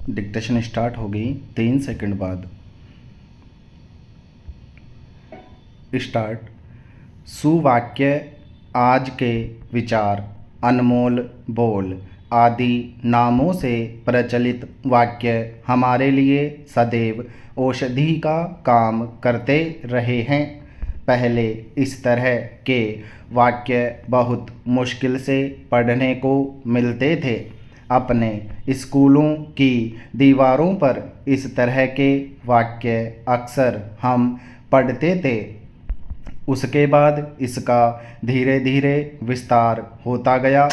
Dictation start हो गई 3 second बाद। स्टार्ट। सुवाक्य, आज के विचार, अनमोल बोल आदि नामों से प्रचलित वाक्य हमारे लिए सदैव औषधि का काम करते रहे हैं। पहले इस तरह के वाक्य बहुत मुश्किल से पढ़ने को मिलते थे। अपने स्कूलों की दीवारों पर इस तरह के वाक्य अक्सर हम पढ़ते थे। उसके बाद इसका धीरे धीरे विस्तार होता गया।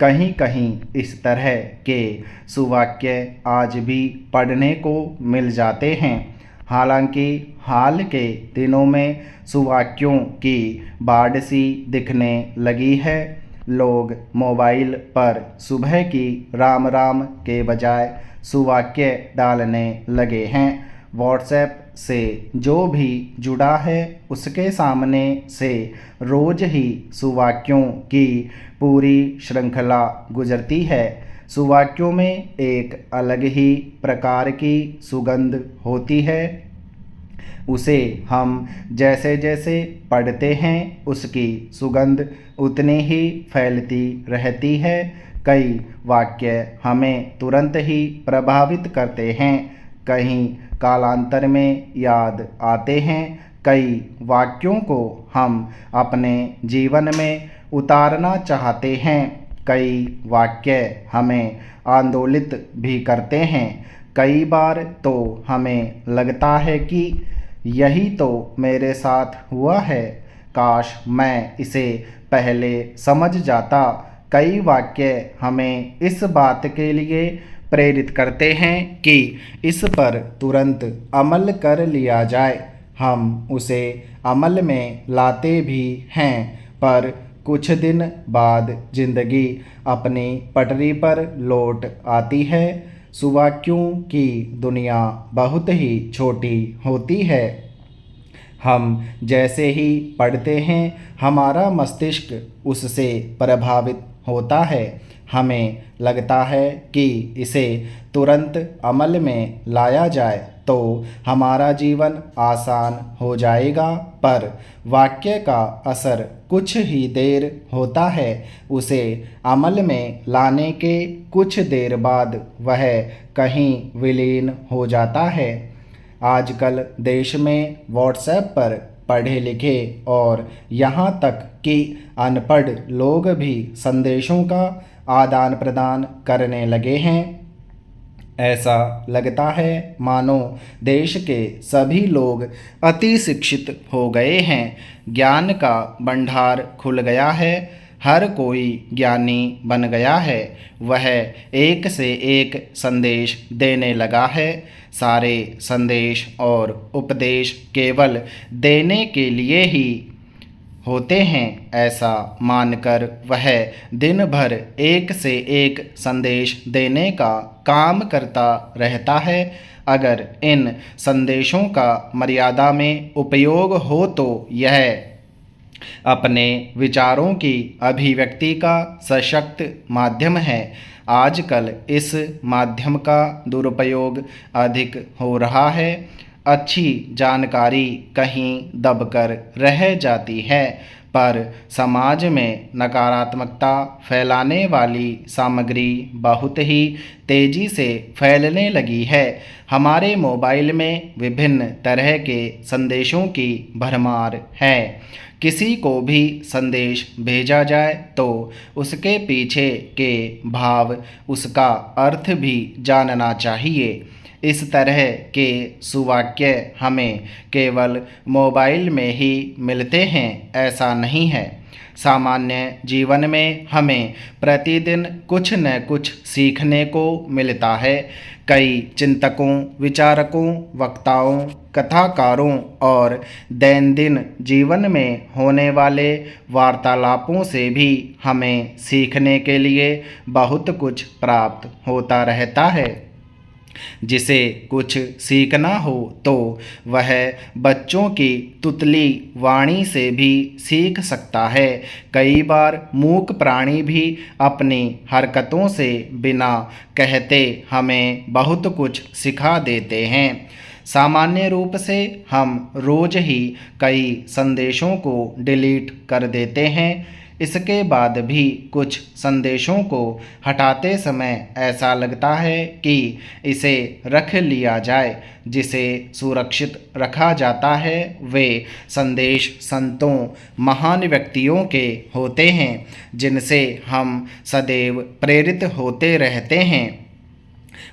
कहीं कहीं इस तरह के सुवाक्य आज भी पढ़ने को मिल जाते हैं। हालांकि हाल के दिनों में सुवाक्यों की बाढ़ सी दिखने लगी है। लोग मोबाइल पर सुबह की राम राम के बजाय सुवाक्य डालने लगे हैं। व्हाट्सएप से जो भी जुड़ा है उसके सामने से रोज ही सुवाक्यों की पूरी श्रृंखला गुजरती है। सुवाक्यों में एक अलग ही प्रकार की सुगंध होती है। उसे हम जैसे जैसे पढ़ते हैं उसकी सुगंध उतनी ही फैलती रहती है। कई वाक्य हमें तुरंत ही प्रभावित करते हैं, कहीं कालांतर में याद आते हैं। कई वाक्यों को हम अपने जीवन में उतारना चाहते हैं। कई वाक्य हमें आंदोलित भी करते हैं। कई बार तो हमें लगता है कि यही तो मेरे साथ हुआ है, काश मैं इसे पहले समझ जाता। कई वाक्य हमें इस बात के लिए प्रेरित करते हैं कि इस पर तुरंत अमल कर लिया जाए। हम उसे अमल में लाते भी हैं, पर कुछ दिन बाद जिंदगी अपनी पटरी पर लौट आती है। सुवाक्यों की दुनिया बहुत ही छोटी होती है। हम जैसे ही पढ़ते हैं हमारा मस्तिष्क उससे प्रभावित होता है। हमें लगता है कि इसे तुरंत अमल में लाया जाए तो हमारा जीवन आसान हो जाएगा, पर वाक्य का असर कुछ ही देर होता है। उसे अमल में लाने के कुछ देर बाद वह कहीं विलीन हो जाता है। आजकल देश में व्हाट्सएप पर पढ़े लिखे और यहाँ तक कि अनपढ़ लोग भी संदेशों का आदान प्रदान करने लगे हैं। ऐसा लगता है मानो देश के सभी लोग अति शिक्षित हो गए हैं। ज्ञान का भंडार खुल गया है, हर कोई ज्ञानी बन गया है। वह एक से एक संदेश देने लगा है। सारे संदेश और उपदेश केवल देने के लिए ही होते हैं, ऐसा मानकर वह दिन भर एक से एक संदेश देने का काम करता रहता है। अगर इन संदेशों का मर्यादा में उपयोग हो तो यह अपने विचारों की अभिव्यक्ति का सशक्त माध्यम है। आजकल इस माध्यम का दुरुपयोग अधिक हो रहा है। अच्छी जानकारी कहीं दबकर रह जाती है, पर समाज में नकारात्मकता फैलाने वाली सामग्री बहुत ही तेज़ी से फैलने लगी है। हमारे मोबाइल में विभिन्न तरह के संदेशों की भरमार है। किसी को भी संदेश भेजा जाए तो उसके पीछे के भाव, उसका अर्थ भी जानना चाहिए। इस तरह के सुवाक्य हमें केवल मोबाइल में ही मिलते हैं, ऐसा नहीं है। सामान्य जीवन में हमें प्रतिदिन कुछ न कुछ सीखने को मिलता है। कई चिंतकों, विचारकों, वक्ताओं, कथाकारों और दैनंदिन जीवन में होने वाले वार्तालापों से भी हमें सीखने के लिए बहुत कुछ प्राप्त होता रहता है। जिसे कुछ सीखना हो तो वह बच्चों की तुतली वाणी से भी सीख सकता है। कई बार मूक प्राणी भी अपनी हरकतों से बिना कहते हमें बहुत कुछ सिखा देते हैं। सामान्य रूप से हम रोज ही कई संदेशों को डिलीट कर देते हैं। इसके बाद भी कुछ संदेशों को हटाते समय ऐसा लगता है कि इसे रख लिया जाए। जिसे सुरक्षित रखा जाता है वे संदेश संतों महान व्यक्तियों के होते हैं जिनसे हम सदैव प्रेरित होते रहते हैं,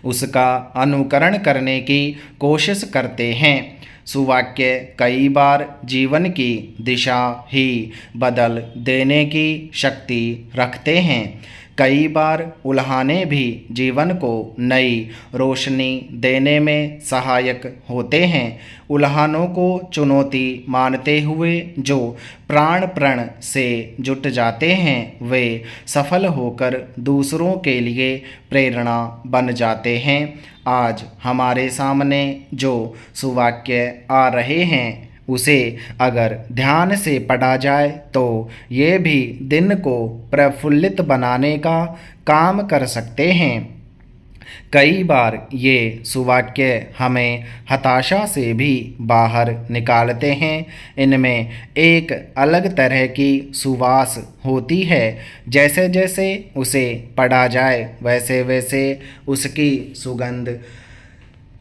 उसका अनुकरण करने की कोशिश करते हैं। सुवाक्य कई बार जीवन की दिशा ही बदल देने की शक्ति रखते हैं। कई बार उल्हाने भी जीवन को नई रोशनी देने में सहायक होते हैं। उल्हानों को चुनौती मानते हुए जो प्राण प्रण से जुट जाते हैं वे सफल होकर दूसरों के लिए प्रेरणा बन जाते हैं। आज हमारे सामने जो सुवाक्य आ रहे हैं उसे अगर ध्यान से पढ़ा जाए तो ये भी दिन को प्रफुल्लित बनाने का काम कर सकते हैं। कई बार ये सुवाक्य हमें हताशा से भी बाहर निकालते हैं। इनमें एक अलग तरह की सुवास होती है। जैसे जैसे उसे पढ़ा जाए वैसे वैसे उसकी सुगंध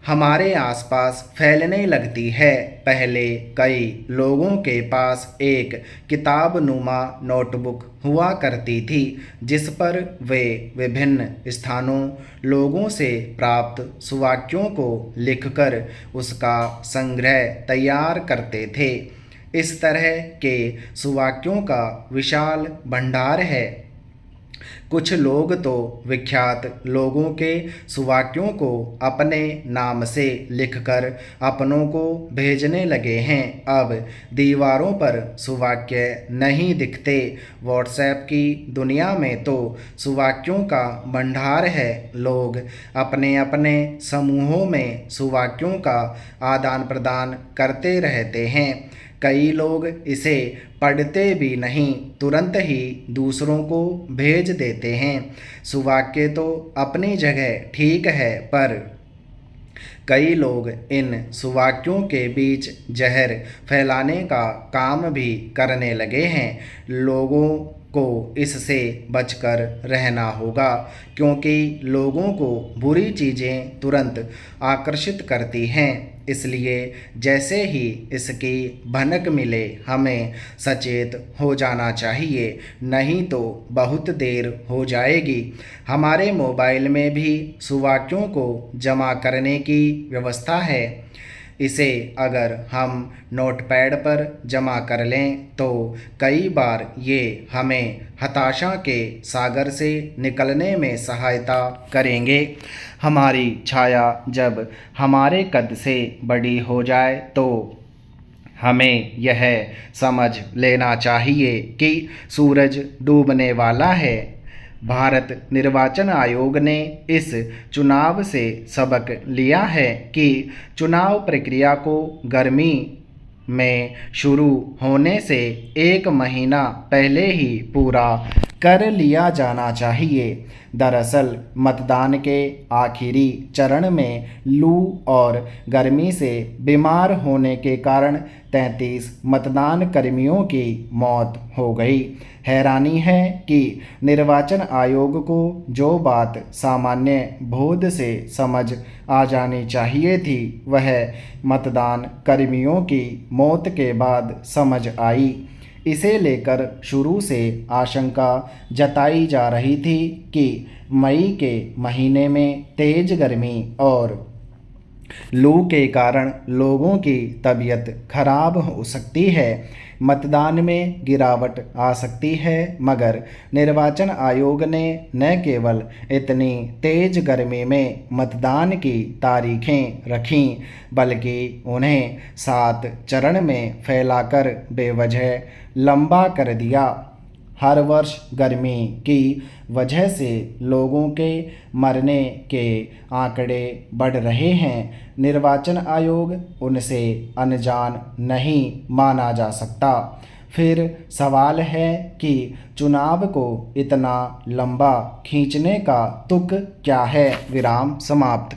हमारे आसपास फैलने लगती है। पहले कई लोगों के पास एक किताबनुमा नोटबुक हुआ करती थी जिस पर वे विभिन्न स्थानों लोगों से प्राप्त सुवाक्यों को लिखकर उसका संग्रह तैयार करते थे। इस तरह के सुवाक्यों का विशाल भंडार है। कुछ लोग तो विख्यात लोगों के सुवाक्यों को अपने नाम से लिखकर अपनों को भेजने लगे हैं। अब दीवारों पर सुवाक्य नहीं दिखते। व्हाट्सएप की दुनिया में तो सुवाक्यों का भंडार है। लोग अपने अपने समूहों में सुवाक्यों का आदान प्रदान करते रहते हैं। कई लोग इसे पढ़ते भी नहीं, तुरंत ही दूसरों को भेज देते हैं। सुवाक्य तो अपनी जगह ठीक है पर कई लोग इन सुवाक्यों के बीच जहर फैलाने का काम भी करने लगे हैं। लोगों को इससे बचकर रहना होगा क्योंकि लोगों को बुरी चीज़ें तुरंत आकर्षित करती हैं। इसलिए जैसे ही इसकी भनक मिले हमें सचेत हो जाना चाहिए, नहीं तो बहुत देर हो जाएगी। हमारे मोबाइल में भी सुवाक्यों को जमा करने की व्यवस्था है। इसे अगर हम नोटपैड पर जमा कर लें तो कई बार ये हमें हताशा के सागर से निकलने में सहायता करेंगे। हमारी छाया जब हमारे कद से बड़ी हो जाए तो हमें यह समझ लेना चाहिए कि सूरज डूबने वाला है। भारत निर्वाचन आयोग ने इस चुनाव से सबक लिया है कि चुनाव प्रक्रिया को गर्मी में शुरू होने से 1 महीना पहले ही पूरा कर लिया जाना चाहिए। दरअसल मतदान के आखिरी चरण में लू और गर्मी से बीमार होने के कारण 33 मतदान कर्मियों की मौत हो गई। हैरानी है कि निर्वाचन आयोग को जो बात सामान्य बोध से समझ आ जानी चाहिए थी वह मतदान कर्मियों की मौत के बाद समझ आई। इसे लेकर शुरू से आशंका जताई जा रही थी कि मई के महीने में तेज गर्मी और लू के कारण लोगों की तबीयत खराब हो सकती है, मतदान में गिरावट आ सकती है। मगर निर्वाचन आयोग ने न केवल इतनी तेज गर्मी में मतदान की तारीखें रखीं बल्कि उन्हें 7 चरण में फैलाकर बेवजह लंबा कर दिया। हर वर्ष गर्मी की वजह से लोगों के मरने के आंकड़े बढ़ रहे हैं। निर्वाचन आयोग उनसे अनजान नहीं माना जा सकता। फिर सवाल है कि चुनाव को इतना लंबा खींचने का तुक क्या है। विराम समाप्त।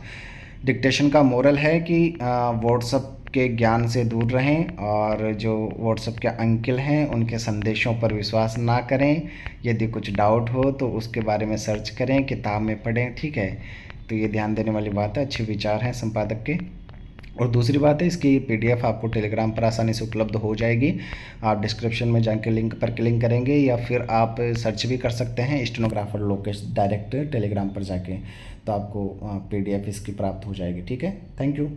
डिक्टेशन का मोरल है कि व्हाट्सएप के ज्ञान से दूर रहें और जो व्हाट्सएप के अंकिल हैं उनके संदेशों पर विश्वास ना करें। यदि कुछ डाउट हो तो उसके बारे में सर्च करें, किताब में पढ़ें, ठीक है। तो ये ध्यान देने वाली बात है। अच्छे विचार हैं संपादक के। और दूसरी बात है, इसकी पीडीएफ आपको टेलीग्राम पर आसानी से उपलब्ध हो जाएगी। आप डिस्क्रिप्शन में जाके लिंक पर क्लिक करेंगे या फिर आप सर्च भी कर सकते हैं स्टेनोग्राफर लोकेश डायरेक्ट टेलीग्राम पर जाके, तो आपको पीडीएफ इसकी प्राप्त हो जाएगी, ठीक है। Thank you.